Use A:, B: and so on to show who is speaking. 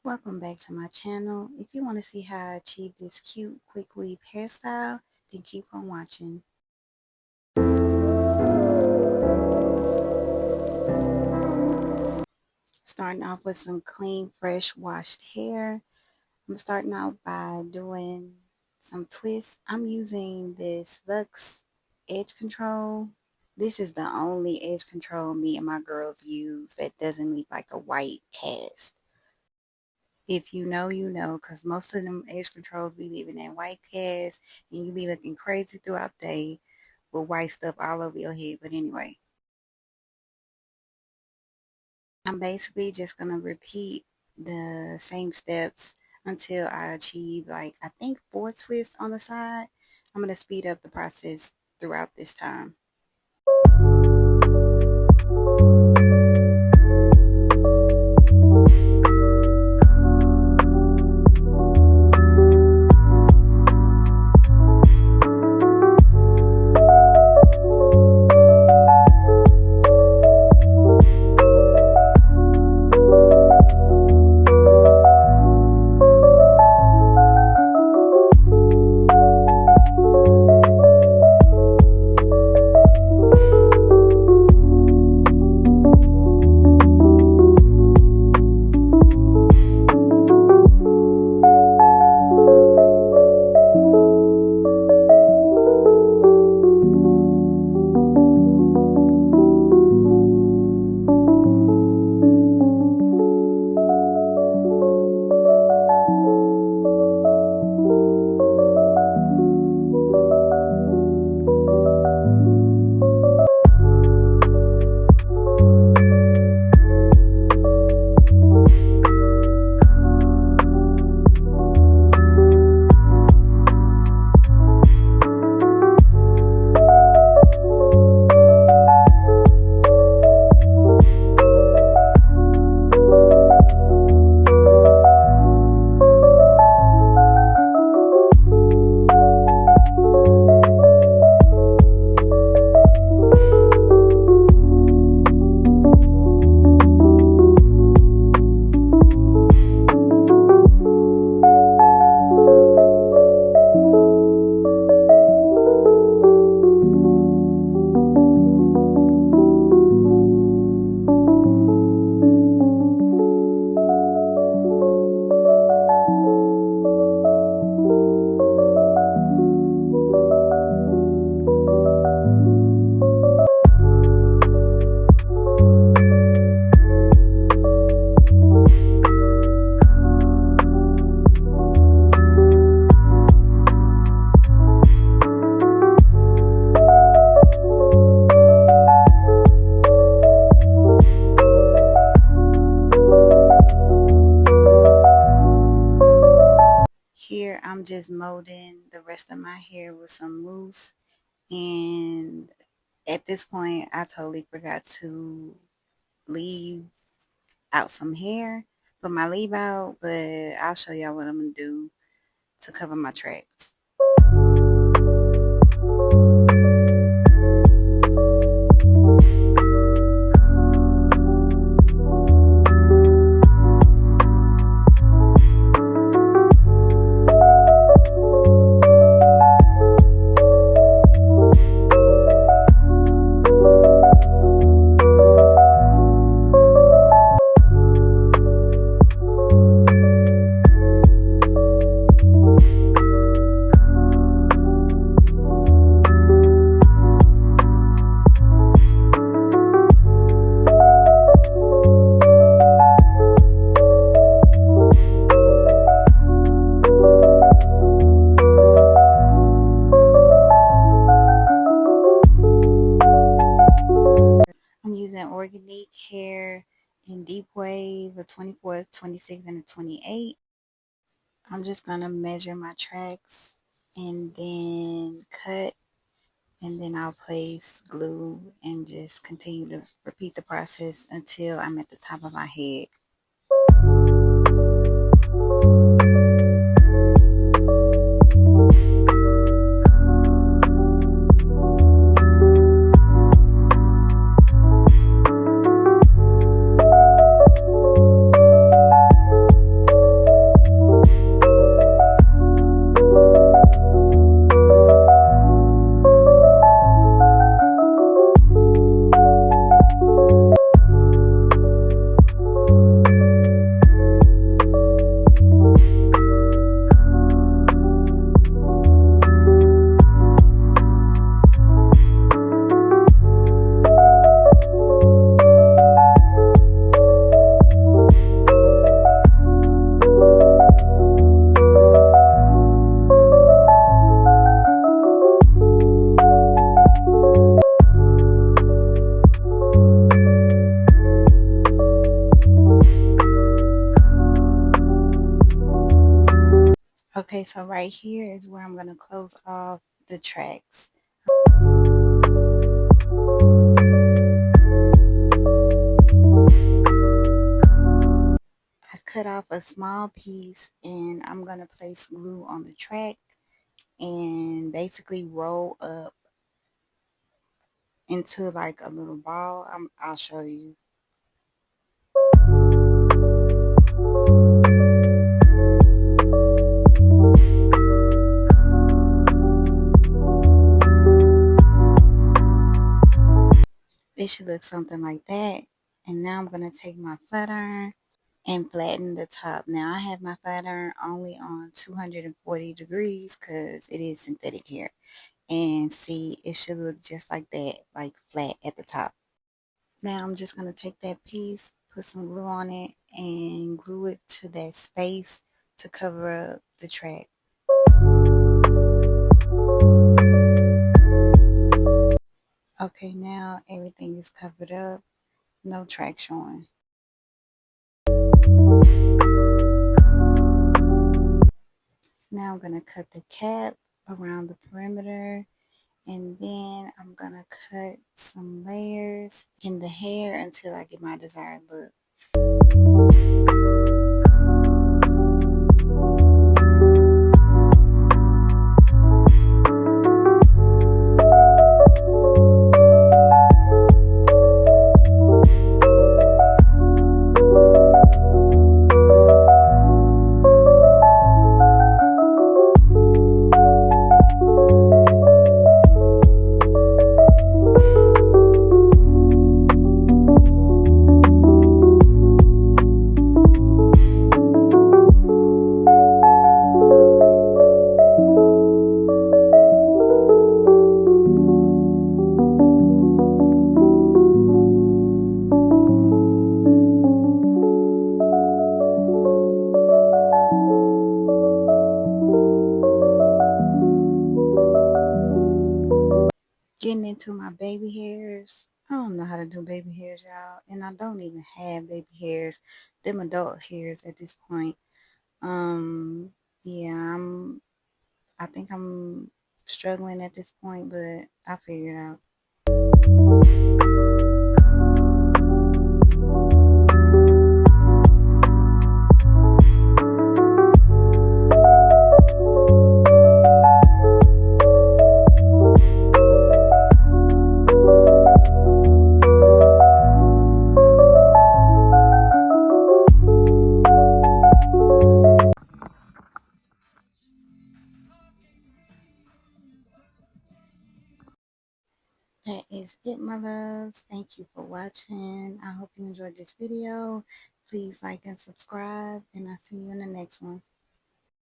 A: Welcome back to my channel. If you want to see how I achieve this cute quick weave hairstyle, then keep on watching. Starting off with some clean, fresh, washed hair. I'm starting out by doing some twists. I'm using this Lux edge control. This is the only edge control me and my girls use that doesn't leave like a white cast. If you know, you know, because most of them edge controls be leaving that white cast and you be looking crazy throughout the day with white stuff all over your head. But anyway, I'm basically just going to repeat the same steps until I achieve like I think 4 twists on the side. I'm going to speed up the process throughout this time. Here I'm just molding the rest of my hair with some mousse, and at this point I totally forgot to leave out some hair for my leave out, but I'll show y'all what I'm gonna do to cover my tracks. I'm using Organique hair in deep wave, a 24, 26, and a 28. I'm just going to measure my tracks and then cut, and then I'll place glue and just continue to repeat the process until I'm at the top of my head. Okay, so right here is where I'm going to close off the tracks. I cut off a small piece and I'm going to place glue on the track and basically roll up into like a little ball. I'll show you. It should look something like that. And now I'm going to take my flat iron and flatten the top. Now I have my flat iron only on 240 degrees because it is synthetic hair. And see, it should look just like that, like flat at the top. Now I'm just going to take that piece, put some glue on it, and glue it to that space to cover up the track. Okay, now everything is covered up, no track showing. Now I'm going to cut the cap around the perimeter, and then I'm going to cut some layers in the hair until I get my desired look. Getting into my baby hairs. I don't know how to do baby hairs, y'all. And I don't even have baby hairs. Them adult hairs at this point. Yeah, I think I'm struggling at this point, but I'll figure it out. That is it, my loves. Thank you for watching. I hope you enjoyed this video. Please like and subscribe, and I'll see you in the next one.